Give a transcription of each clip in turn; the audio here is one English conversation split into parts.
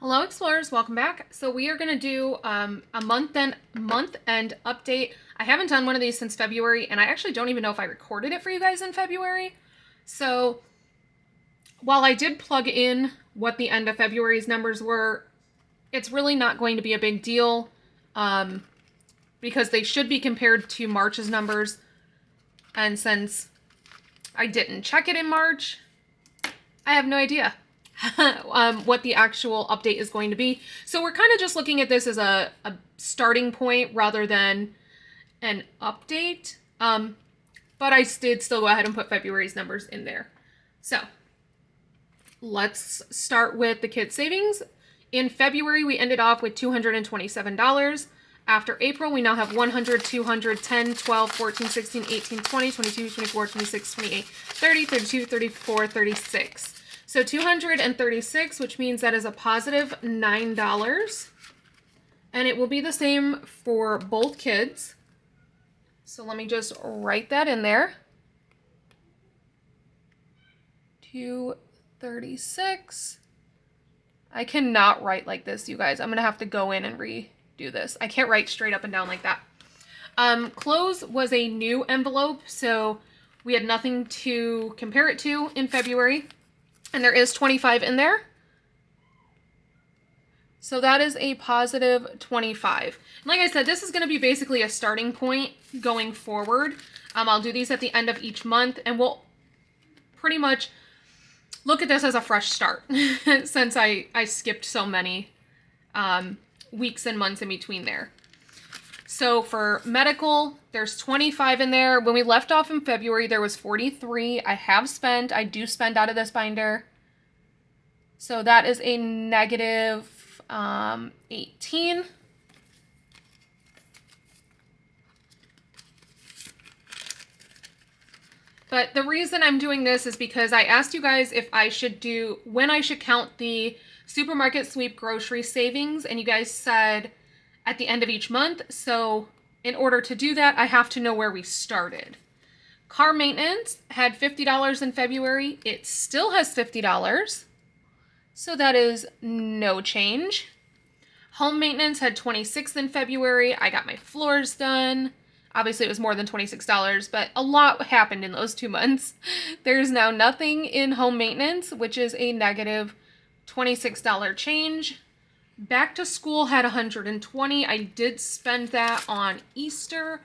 Hello Explorers, welcome back. So we are going to do a month-end update. I haven't done one of these since February, and I actually don't even know if I recorded it for you guys in February. So while I did plug in what the end of February's numbers were, it's really not going to be a big deal because they should be compared to March's numbers. And since I didn't check it in March, I have no idea what the actual update is going to be. So we're kind of just looking at this as a starting point rather than an update. But I did still go ahead and put February's numbers in there. So let's start with the kids' savings. In February, we ended off with $227. After April, we now have 100, 200, 10, 12, 14, 16, 18, 20, 22, 24, 26, 28, 30, 32, 34, 36. So 236, which means that is a positive $9. And it will be the same for both kids. So let me just write that in there. 236. I cannot write like this, you guys. I'm going to have to go in and redo this. I can't write straight up and down like that. Clothes was a new envelope, so we had nothing to compare it to in February. And there is 25 in there. So that is a positive 25. And like I said, this is going to be basically a starting point going forward. I'll do these at the end of each month, and we'll pretty much look at this as a fresh start since I skipped so many weeks and months in between there. So for medical, there's 25 in there. When we left off in February, there was 43. I do spend out of this binder. So that is a negative 18. But the reason I'm doing this is because I asked you guys if I should when I should count the supermarket sweep grocery savings, and you guys said at the end of each month. So in order to do that, I have to know where we started. Car maintenance had $50 in February. It still has $50. So that is no change. Home maintenance had $26 in February. I got my floors done. Obviously, it was more than $26, but a lot happened in those 2 months. There's now nothing in home maintenance, which is a negative $26 change. Back to school had 120. I did spend that on Easter.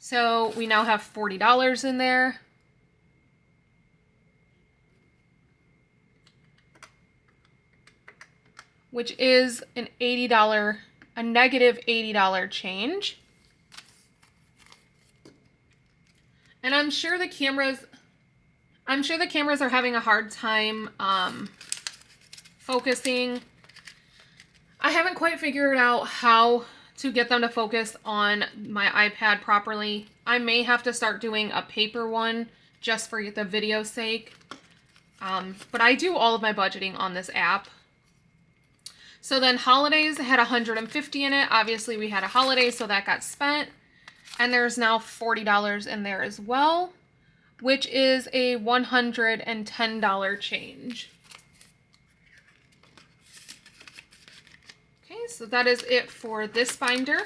So we now have $40 in there. Which is a negative $80 change. And I'm sure the cameras are having a hard time focusing. I haven't quite figured out how to get them to focus on my iPad properly. I may have to start doing a paper one just for the video's sake. But I do all of my budgeting on this app. So then holidays had 150 in it. Obviously we had a holiday, so that got spent. And there's now $40 in there as well, which is a $110 change. Okay, so that is it for this binder.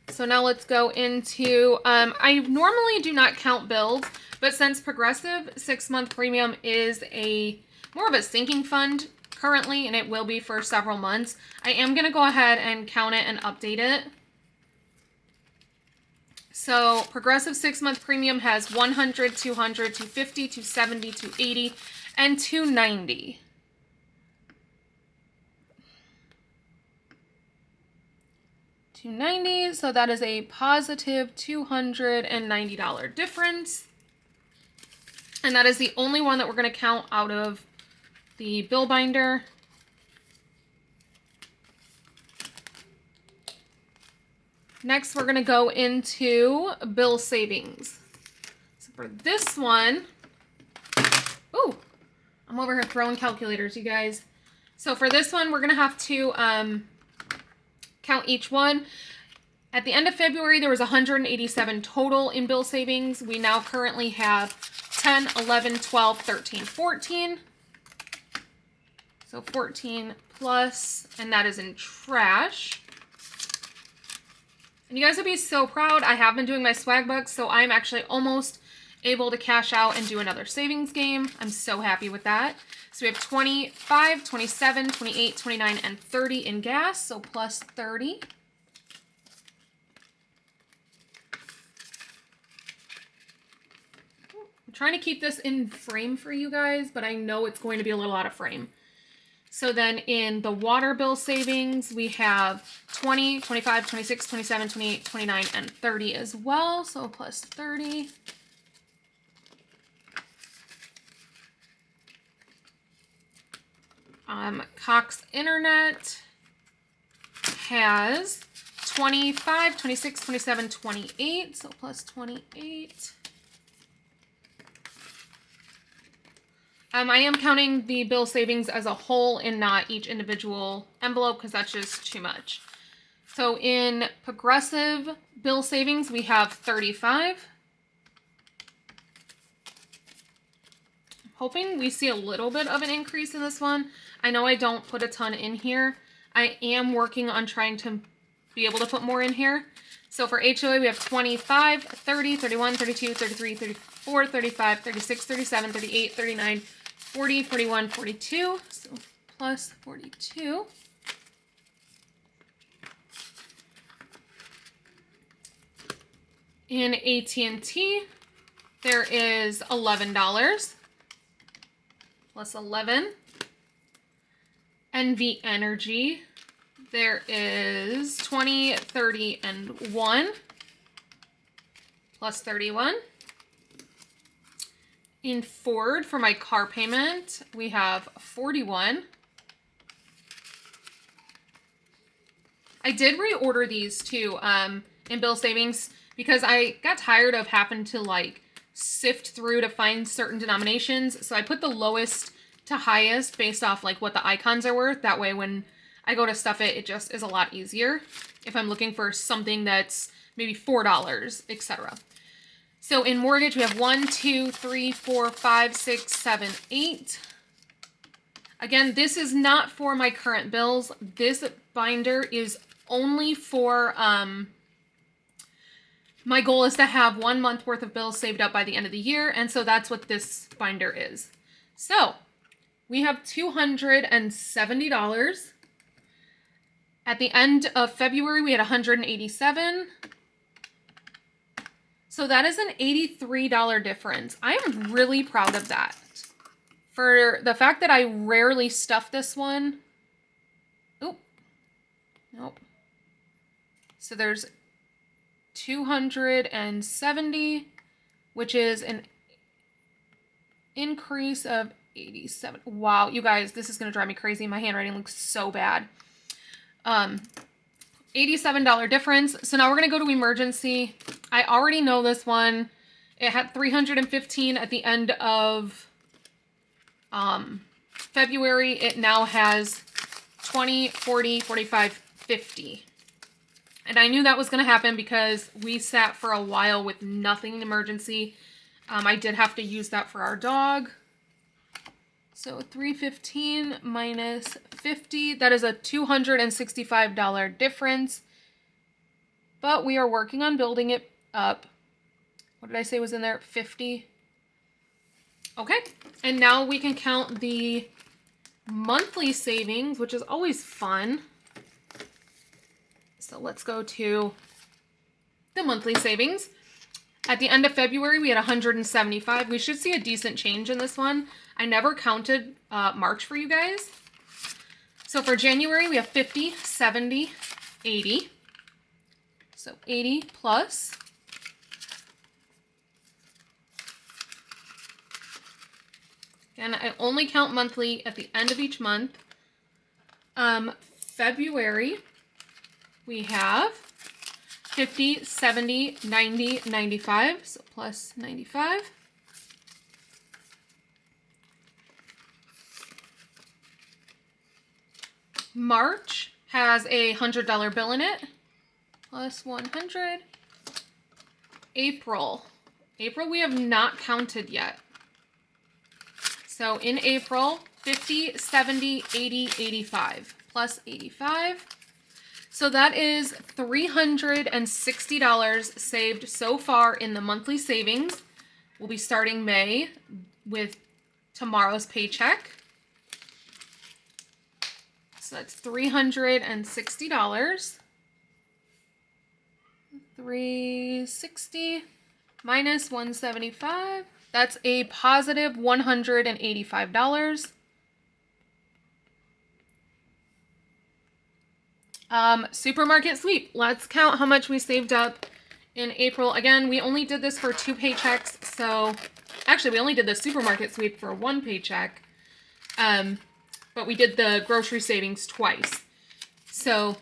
So now let's go into, I normally do not count bills, but since Progressive 6-month premium is more of a sinking fund currently, and it will be for several months, I am going to go ahead and count it and update it. So Progressive 6-month premium has 100, 200, 250, 270, 280, and 290. $290, so that is a positive $290 difference. And that is the only one that we're going to count out of the bill binder. Next, we're going to go into bill savings. So for this one, ooh, I'm over here throwing calculators, you guys. So for this one, we're going to have to count each one. At the end of February, there was 187 total in bill savings. We now currently have 10, 11, 12, 13, 14. So 14 plus, and that is in trash. And you guys would be so proud. I have been doing my swag bucks, so I'm actually almost able to cash out and do another savings game. I'm so happy with that. So we have 25, 27, 28, 29, and 30 in gas, so plus 30. I'm trying to keep this in frame for you guys, but I know it's going to be a little out of frame. So then in the water bill savings, we have 20, 25, 26, 27, 28, 29, and 30 as well. So plus 30. Cox Internet has 25, 26, 27, 28. So plus 28. I am counting the bill savings as a whole and not each individual envelope because that's just too much. So in Progressive bill savings, we have 35. I'm hoping we see a little bit of an increase in this one. I know I don't put a ton in here. I am working on trying to be able to put more in here. So for HOA, we have 25, 30, 31, 32, 33, 34, 35, 36, 37, 38, 39, 40, 41, 42, so plus 42. In AT&T, there is $11 plus 11. NV Energy, there is 20, 30, and 1 plus 31. In Ford, for my car payment, we have 41. I did reorder these too in bill savings because I got tired of having to like sift through to find certain denominations. So I put the lowest to highest based off like what the icons are worth. That way when I go to stuff it, it just is a lot easier if I'm looking for something that's maybe $4, etc. So in mortgage, we have 1, 2, 3, 4, 5, 6, 7, 8. Again, this is not for my current bills. This binder is only for, my goal is to have 1 month worth of bills saved up by the end of the year. And so that's what this binder is. So we have $270. At the end of February, we had 187. So that is an $83 difference. I am really proud of that. For the fact that I rarely stuff this one. Oop. Nope. So there's 270, which is an increase of 87. Wow, you guys, this is going to drive me crazy. My handwriting looks so bad. $87 difference. So now we're going to go to emergency. I already know this one. It had 315 at the end of February. It now has 20, 40, 45, 50. And I knew that was going to happen because we sat for a while with nothing in emergency. I did have to use that for our dog. So 315 minus 50, that is a $265 difference. But we are working on building it up. What did I say was in there? 50. Okay, and now we can count the monthly savings, which is always fun. So let's go to the monthly savings. At the end of February, we had 175. We should see a decent change in this one. I never counted March for you guys. So for January, we have 50, 70, 80. So 80 plus. And I only count monthly at the end of each month. February, we have 50, 70, 90, 95, so plus 95. March has a $100 bill in it, plus 100. April we have not counted yet. So in April, 50, 70, 80, 85, plus 85. So that is $360 saved so far in the monthly savings. We'll be starting May with tomorrow's paycheck. So that's $360. 360 minus 175. That's a positive $185. Supermarket sweep. Let's count how much we saved up in April. Again, we only did this for 2 paychecks. So actually, we only did the supermarket sweep for 1 paycheck. But we did the grocery savings twice. So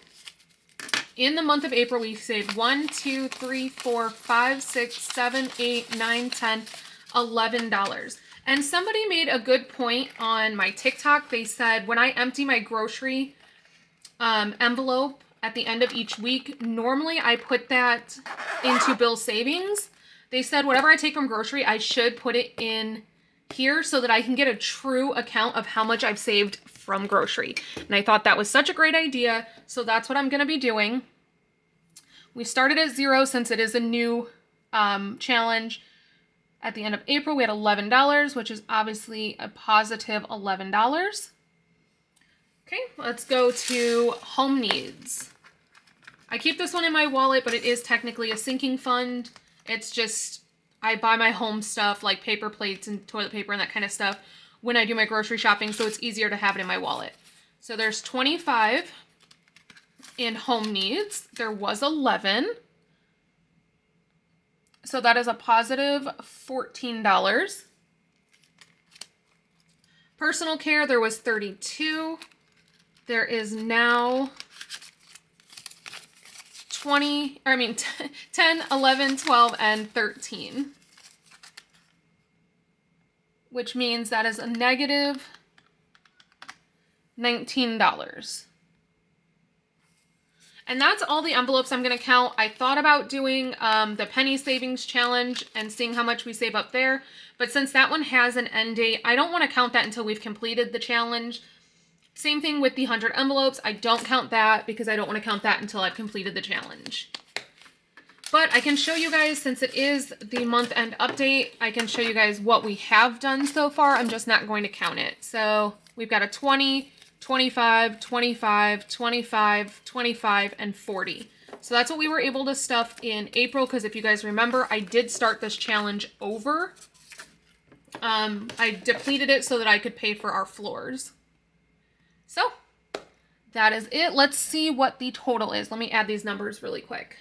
in the month of April, we saved 1, 2, 3, 4, 5, 6, 7, 8, 9, 10, $11. And somebody made a good point on my TikTok. They said, when I empty my grocery envelope at the end of each week, normally I put that into bill savings. They said whatever I take from grocery, I should put it in here so that I can get a true account of how much I've saved from grocery. And I thought that was such a great idea, so that's what I'm going to be doing. We started at 0 since it is a new challenge. At the end of April, we had $11, which is obviously a positive $11. Okay, let's go to home needs. I keep this one in my wallet, but it is technically a sinking fund. It's just, I buy my home stuff like paper plates and toilet paper and that kind of stuff when I do my grocery shopping, so it's easier to have it in my wallet. So there's 25 in home needs. There was 11. So that is a positive $14. Personal care, there was 32. There is now 10, 11, 12, and 13. Which means that is a negative $19. And that's all the envelopes I'm going to count. I thought about doing the penny savings challenge and seeing how much we save up there. But since that one has an end date, I don't want to count that until we've completed the challenge. Same thing with the 100 envelopes. I don't count that because I don't want to count that until I've completed the challenge. But I can show you guys, since it is the month end update, I can show you guys what we have done so far. I'm just not going to count it. So we've got a 20, 25, 25, 25, 25, and 40. So that's what we were able to stuff in April, because if you guys remember, I did start this challenge over. I depleted it so that I could pay for our floors. So that is it. Let's see what the total is. Let me add these numbers really quick.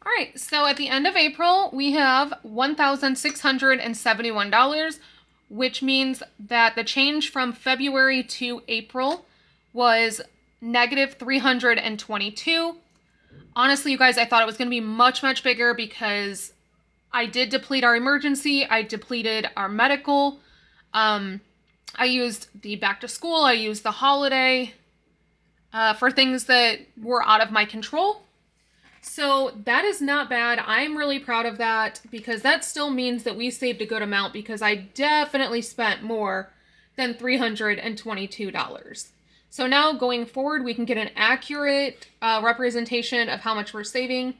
All right, so at the end of April, we have $1,671, which means that the change from February to April was negative $322. Honestly, you guys, I thought it was going to be much, much bigger because I did deplete our emergency. I depleted our medical. I used the back to school. I used the holiday for things that were out of my control. So that is not bad. I'm really proud of that because that still means that we saved a good amount, because I definitely spent more than $322. So now going forward, we can get an accurate representation of how much we're saving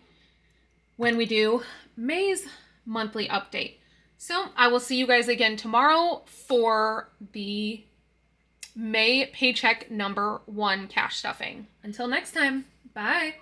when we do May's monthly update. So I will see you guys again tomorrow for the May paycheck number 1 cash stuffing. Until next time, bye.